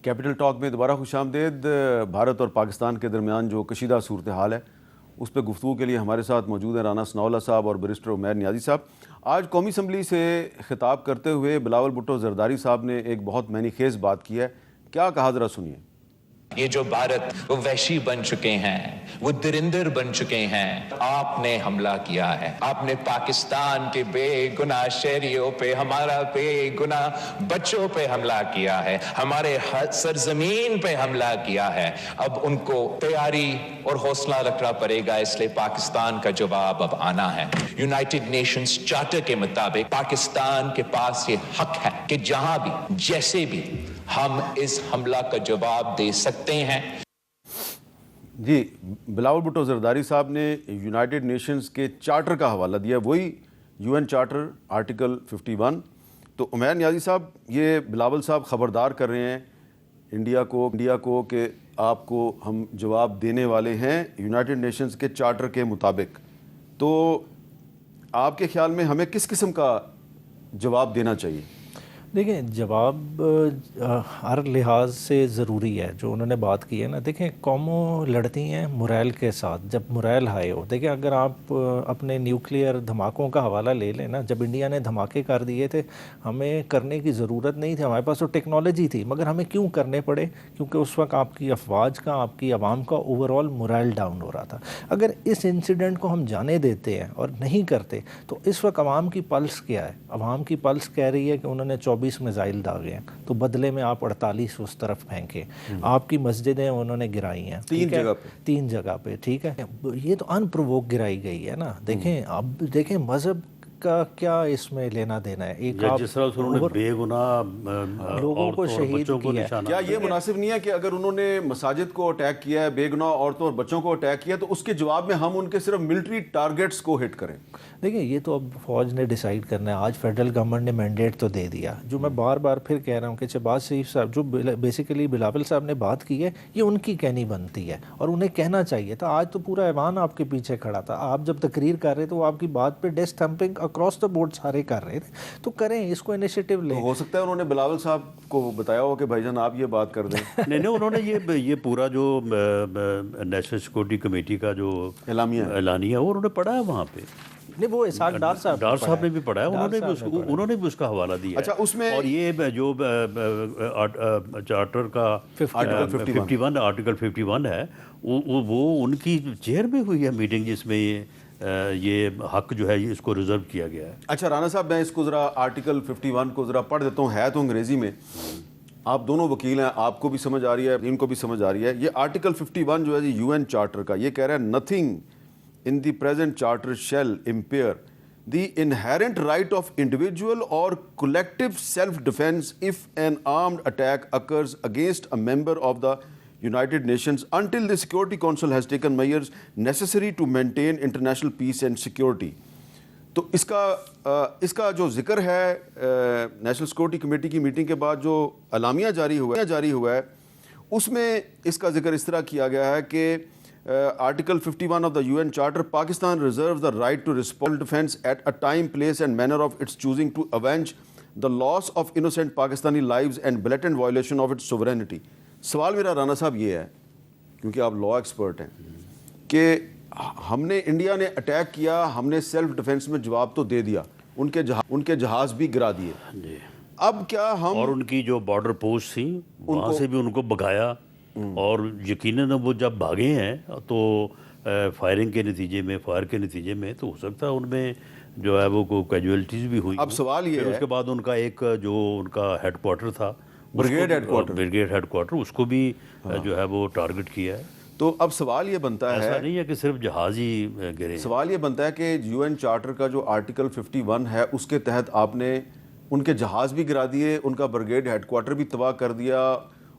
Capital talk میں دوبارہ خوش آمدید۔ بھارت اور پاکستان کے درمیان جو کشیدہ صورتحال ہے اس پہ گفتگو کے لیے ہمارے ساتھ موجود ہیں رانا ثناء اللہ صاحب اور بیرسٹر عمیر نیازی صاحب۔ آج قومی اسمبلی سے خطاب کرتے ہوئے بلاول بھٹو زرداری صاحب نے ایک بہت معنی خیز بات کی ہے، کیا کہا ذرا سنیے۔ یہ جو بھارت وہ وحشی بن چکے ہیں، وہ درندر بن چکے ہیں۔ آپ نے حملہ کیا ہے، آپ نے پاکستان کے بے گناہ شہریوں پہ، ہمارا بے گناہ بچوں پہ حملہ کیا ہے، ہمارے سرزمین پہ حملہ کیا ہے۔ اب ان کو تیاری اور حوصلہ رکھنا پڑے گا، اس لیے پاکستان کا جواب اب آنا ہے۔ یونائٹڈ نیشنز چارٹر کے مطابق پاکستان کے پاس یہ حق ہے کہ جہاں بھی جیسے بھی ہم اس حملہ کا جواب دے سکتے ہیں۔ جی، بلاول بھٹو زرداری صاحب نے یونائٹڈ نیشنز کے چارٹر کا حوالہ دیا، وہی یو این چارٹر آرٹیکل 51۔ تو عمیر نیازی صاحب، یہ بلاول صاحب خبردار کر رہے ہیں انڈیا کو کہ آپ کو ہم جواب دینے والے ہیں یونائٹڈ نیشنز کے چارٹر کے مطابق۔ تو آپ کے خیال میں ہمیں کس قسم کا جواب دینا چاہیے؟ دیکھیں، جواب ہر لحاظ سے ضروری ہے۔ جو انہوں نے بات کی ہے نا، دیکھیں قوموں لڑتی ہیں مرائل کے ساتھ جب مرائل ہائے ہو۔ دیکھیں، اگر آپ اپنے نیوکلیئر دھماکوں کا حوالہ لے لیں نا، جب انڈیا نے دھماکے کر دیے تھے ہمیں کرنے کی ضرورت نہیں تھی، ہمارے پاس تو ٹیکنالوجی تھی، مگر ہمیں کیوں کرنے پڑے؟ کیونکہ اس وقت آپ کی افواج کا، آپ کی عوام کا اوور آل مرائل ڈاؤن ہو رہا تھا۔ اگر اس انسیڈنٹ کو ہم جانے دیتے ہیں اور نہیں کرتے تو اس وقت عوام کی پلس کیا ہے؟ عوام کی پلس کہہ رہی ہے کہ انہوں نے 24 میزائل داغے ہیں، تو بدلے میں آپ 48 اس طرف پھینکیں۔ آپ کی مسجدیں انہوں نے گرائی ہیں 3 جگہ پہ، ٹھیک ہے؟ یہ تو ان پرووک گرائی گئی ہے نا۔ دیکھیں، اب دیکھیں مذہب کا کیا اس میں لینا دینا ہے؟ ایک جس طرح انہوں نے بے گناہ لوگوں کو شہید کیا ہے، کیا یہ مناسب نہیں ہے کہ اگر انہوں نے مساجد کو اٹیک کیا ہے، بے گناہ عورتوں اور بچوں کو اٹیک کیا ہے، تو اس کے جواب میں ہم ان کے صرف ملٹری ٹارگیٹس کو ہٹ کریں؟ دیکھیں، یہ تو اب فوج نے ڈیسائیڈ کرنا ہے۔ آج فیڈرل گورنمنٹ نے مینڈیٹ تو دے دیا۔ جو میں بار بار پھر کہہ رہا ہوں کہ شہباز شریف صاحب جو بیسیکلی بلاول صاحب نے بات کی ہے، یہ ان کی کہنی بنتی ہے اور انہیں کہنا چاہیے تھا۔ آج تو پورا ایوان آپ کے پیچھے کھڑا تھا، آپ جب تقریر کر رہے تو وہ آپ کی بات پہ desk thumping across the board سارے کر رہے تھے۔ تو کریں، اس کو انیشیٹو لیں۔ ہو سکتا ہے انہوں نے بلاول صاحب کو بتایا ہو کہ بھائی جان آپ یہ بات کر دیں۔ نہیں، انہوں نے یہ پورا جو نیشنل سیکورٹی کمیٹی کا جو اعلانیہ وہ انہوں نے پڑھا ہے وہاں پہ۔ نہیں، وہ اسحاق ڈار صاحب نے بھی پڑھا ہے، انہوں نے بھی اس کا حوالہ دیا۔ اچھا، اس میں اور یہ جو چارٹر کا آرٹیکل 51 ہے، وہ ان کی چیئر میں ہوئی ہے میٹنگ جس میں یہ حق جو ہے اس کو ریزرو کیا گیا ہے۔ اچھا رانا صاحب، میں اس کو ذرا آرٹیکل 51 کو ذرا پڑھ دیتا ہوں، ہے تو انگریزی میں، آپ دونوں وکیل ہیں، آپ کو بھی سمجھ آ رہی ہے، ان کو بھی سمجھ آ رہی ہے۔ یہ آرٹیکل 51 جو ہے یو این چارٹر کا، یہ کہہ رہا ہے nothing in the present charter shall impair the inherent right of individual or collective self-defense if an armed attack occurs against a member of the United Nations until the Security Council has taken measures necessary to maintain international peace and security۔ تو اس کا جو ذکر ہے national security committee کی meeting کے بعد جو اعلامیہ جاری ہوا ہے اس میں اس کا ذکر اس طرح کیا گیا ہے کہ Article 51 of the UN Charter, Pakistan reserves the right to respond defense at a time, place and manner of its choosing to avenge the loss of innocent Pakistani lives and blatant violation of its sovereignty۔ سوال میرا رانا صاحب یہ ہے، کیونکہ آپ لا expert ہیں، کہ ہم نے انڈیا نے اٹیک کیا، ہم نے سیلف ڈیفense میں جواب تو دے دیا، ان کے جہاز بھی گرا دیے، اب کیا ہم اور ان کی جو بارڈر پوسٹ تھیں وہاں سے بھی ان کو بھگایا، اور یقیناً وہ جب بھاگے ہیں تو فائر کے نتیجے میں تو ہو سکتا ہے ان میں جو ہے وہ کیجویلٹیز بھی ہوئی۔ اب سوال یہ ہے، اس کے بعد ان کا ایک جو ان کا ہیڈ کوارٹر تھا، بریگیڈ ہیڈ کوارٹر، اس کو بھی جو ہے وہ ٹارگٹ کیا ہے۔ تو اب سوال یہ بنتا ہے، ایسا نہیں ہے کہ صرف جہاز ہی گرے، سوال یہ بنتا ہے کہ یو این چارٹر کا جو آرٹیکل 51 ہے اس کے تحت آپ نے ان کے جہاز بھی گرا دیے، ان کا بریگیڈ ہیڈ کوارٹر بھی تباہ کر دیا،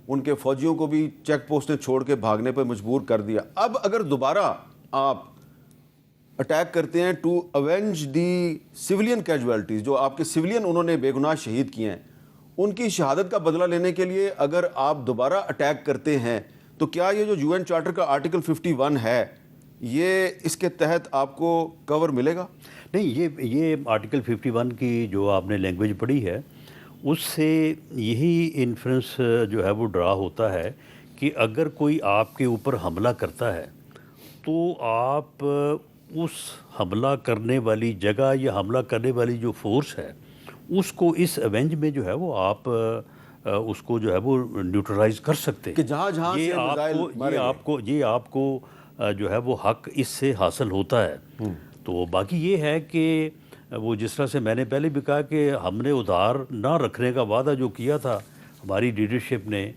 ان کے فوجیوں کو بھی چیک پوسٹیں چھوڑ کے بھاگنے پہ مجبور کر دیا۔ اب اگر دوبارہ آپ اٹیک کرتے ہیں ٹو اوینج دی سویلین کیجویلٹیز، جو آپ کے سویلین انہوں نے بے گناہ شہید کیے ہیں، ان کی شہادت کا بدلہ لینے کے لیے اگر آپ دوبارہ اٹیک کرتے ہیں تو کیا یہ جو یو این چارٹر کا آرٹیکل 51 ہے یہ اس کے تحت آپ کو کور ملے گا؟ نہیں، یہ آرٹیکل 51 کی جو آپ نے لینگویج پڑھی ہے اس سے یہی انفرنس جو ہے وہ ڈرا ہوتا ہے کہ اگر کوئی آپ کے اوپر حملہ کرتا ہے تو آپ اس حملہ کرنے والی جگہ یا حملہ کرنے والی جو فورس ہے اس کو اس ایونج میں جو ہے وہ آپ اس کو جو ہے وہ نیوٹرلائز کر سکتے ہیں کہ جہاں جہاں سے میزائل مارے گئے۔ یہ آپ کو جو ہے وہ حق اس سے حاصل ہوتا ہے۔ تو باقی یہ ہے کہ وہ جس طرح سے میں نے پہلے بھی کہا کہ ہم نے ادھار نہ رکھنے کا وعدہ جو کیا تھا ہماری لیڈرشپ نے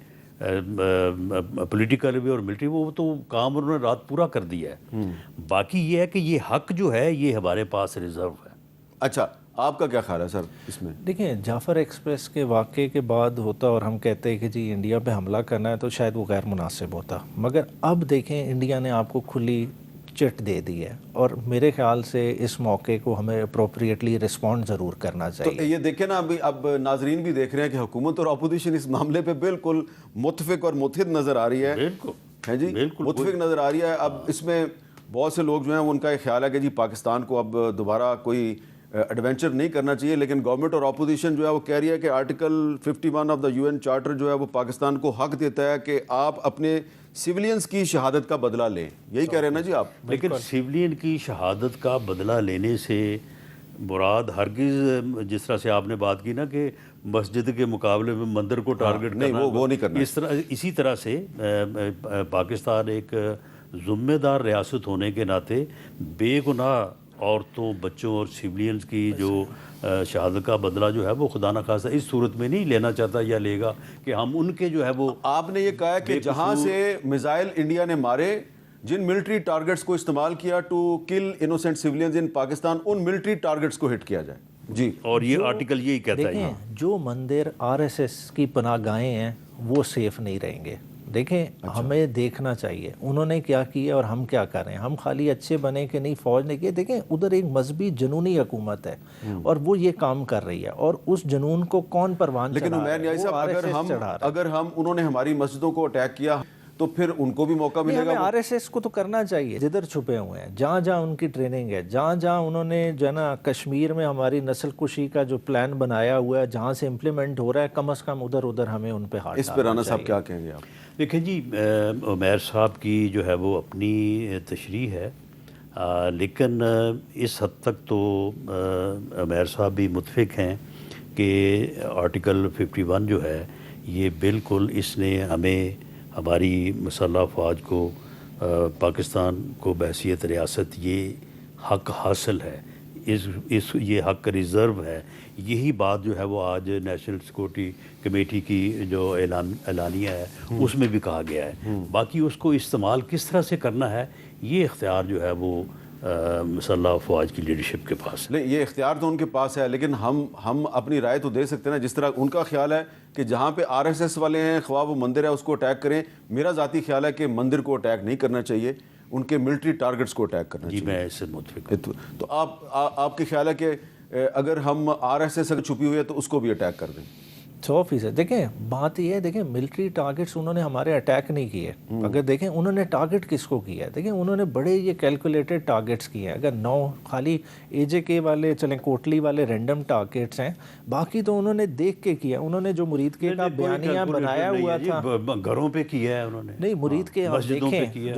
پولیٹیکل بھی اور ملٹری، وہ تو کام انہوں نے رات پورا کر دیا ہے۔ باقی یہ ہے کہ یہ حق جو ہے یہ ہمارے پاس ریزرو ہے۔ اچھا آپ کا کیا خیال ہے سر اس میں؟ دیکھیں جعفر ایکسپریس کے واقعے کے بعد ہوتا اور ہم کہتے ہیں کہ جی انڈیا پہ حملہ کرنا ہے تو شاید وہ غیر مناسب ہوتا، مگر اب دیکھیں انڈیا نے آپ کو کھلی چٹ دے دی ہے اور میرے خیال سے اس موقع کو ہمیں اپروپریٹلی رسپونڈ ضرور کرنا تو چاہیے۔ یہ دیکھیں نا اب ناظرین بھی دیکھ رہے ہیں کہ حکومت اور اپوزیشن اس معاملے پہ بالکل متفق اور متحد نظر آ رہی ہے۔ بالکل ہے جی، متفق نظر آ رہی ہے۔ اب اس میں بہت سے لوگ جو ہیں ان کا یہ خیال ہے کہ جی پاکستان کو اب دوبارہ کوئی ایڈونچر نہیں کرنا چاہیے، لیکن گورنمنٹ اور اپوزیشن جو ہے وہ کہہ رہی ہے کہ article 51 of the UN charter جو ہے وہ پاکستان کو حق دیتا ہے کہ آپ اپنے سیولینز کی شہادت کا بدلہ لیں۔ یہی کہہ رہے ہیں نا جی آپ؟ لیکن سیولین کی شہادت کا بدلہ لینے سے مراد ہرگز جس طرح سے آپ نے بات کی نا کہ مسجد کے مقابلے میں مندر کو ٹارگٹ کرنا، وہ نہیں کرنا۔ اسی طرح سے پاکستان ایک ذمہ دار ریاست ہونے کے ناطے بے گناہ عورتوں، بچوں اور سیولینز کی جو شہادت کا بدلہ جو ہے وہ خدا نخواستہ اس صورت میں نہیں لینا چاہتا یا لے گا کہ ہم ان کے جو ہے وہ آپ نے یہ کہا ہے کہ جہاں سے میزائل انڈیا نے مارے، جن ملٹری ٹارگٹس کو استعمال کیا to kill innocent civilians in Pakistan, ان ملٹری ٹارگٹس کو ہٹ کیا جائے۔ جی، اور یہ آرٹیکل یہی کہتا ہے۔ دیکھیں جو مندر RSS کی پناہ گاہیں ہیں وہ سیف نہیں رہیں گے۔ دیکھیں ہمیں دیکھنا چاہیے انہوں نے کیا کیا اور ہم کیا کر رہے ہیں۔ ہم خالی اچھے بنے کہ نہیں فوج نے کیا، دیکھیں ادھر ایک مذہبی جنونی حکومت ہے اور وہ یہ کام کر رہی ہے اور اس جنون کو کون پروان لیکن عمیر نیازی صاحب اگر ہم انہوں نے ہماری مسجدوں کو اٹیک کیا تو پھر ان کو بھی موقع ملے گا۔ ہمیں RSS کو تو کرنا چاہیے، جدھر چھپے ہوئے ہیں، جہاں جہاں ان کی ٹریننگ ہے، جہاں جہاں انہوں نے جو ہے نا کشمیر میں ہماری نسل کشی کا جو پلان بنایا ہوا ہے جہاں سے امپلیمنٹ ہو رہا ہے، کم از کم ادھر ہمیں ان پہ ہاتھ اس پہ رانا صاحب کیا کہیں گے آپ؟ دیکھیں جی عمیر صاحب کی جو ہے وہ اپنی تشریح ہے، لیکن اس حد تک تو عمیر صاحب بھی متفق ہیں کہ آرٹیکل 51 جو ہے یہ بالکل اس نے ہمیں ہماری مسلح افواج کو پاکستان کو بحیثیت ریاست یہ حق حاصل ہے، یہ حق ریزرو ہے۔ یہی بات جو ہے وہ آج نیشنل سیکورٹی کمیٹی کی جو اعلانیہ ہے اس میں بھی کہا گیا ہے۔ باقی اس کو استعمال کس طرح سے کرنا ہے یہ اختیار جو ہے وہ مسلح افواج کی لیڈرشپ کے پاس ہے۔ نہیں، یہ اختیار تو ان کے پاس ہے، لیکن ہم اپنی رائے تو دے سکتے ہیں نا۔ جس طرح ان کا خیال ہے کہ جہاں پہ RSS والے ہیں، خواہ وہ مندر ہے، اس کو اٹیک کریں۔ میرا ذاتی خیال ہے کہ مندر کو اٹیک نہیں کرنا چاہیے، ان کے ملٹری ٹارگٹس کو اٹیک کرنا جی چاہیے۔ میں اس سے متفق ہوں۔ تو آپ کے خیال ہے کہ اگر ہم RSS اگر چھپی ہوئی ہے تو اس کو بھی اٹیک کر دیں؟ 100%۔ دیکھیں بات یہ ہے، دیکھیں ملٹری ٹارگٹس انہوں نے ہمارے اٹیک نہیں کیے، اگر دیکھیں انہوں نے ٹارگٹ کس کو کیا ہے، دیکھیں انہوں نے بڑے یہ کیلکولیٹڈ ٹارگٹس کیے ہیں۔ اگر 9 خالی AJK والے چلیں کوٹلی والے رینڈم ٹارگٹس ہیں، باقی تو انہوں نے دیکھ کے کیا۔ انہوں نے جو مرید کے کا بیانیہ بنایا ہوا تھا گھروں پہ کیا ہے انہوں نے، نہیں مرید کے آپ مسجدوں پہ دیکھیں کیا ہے۔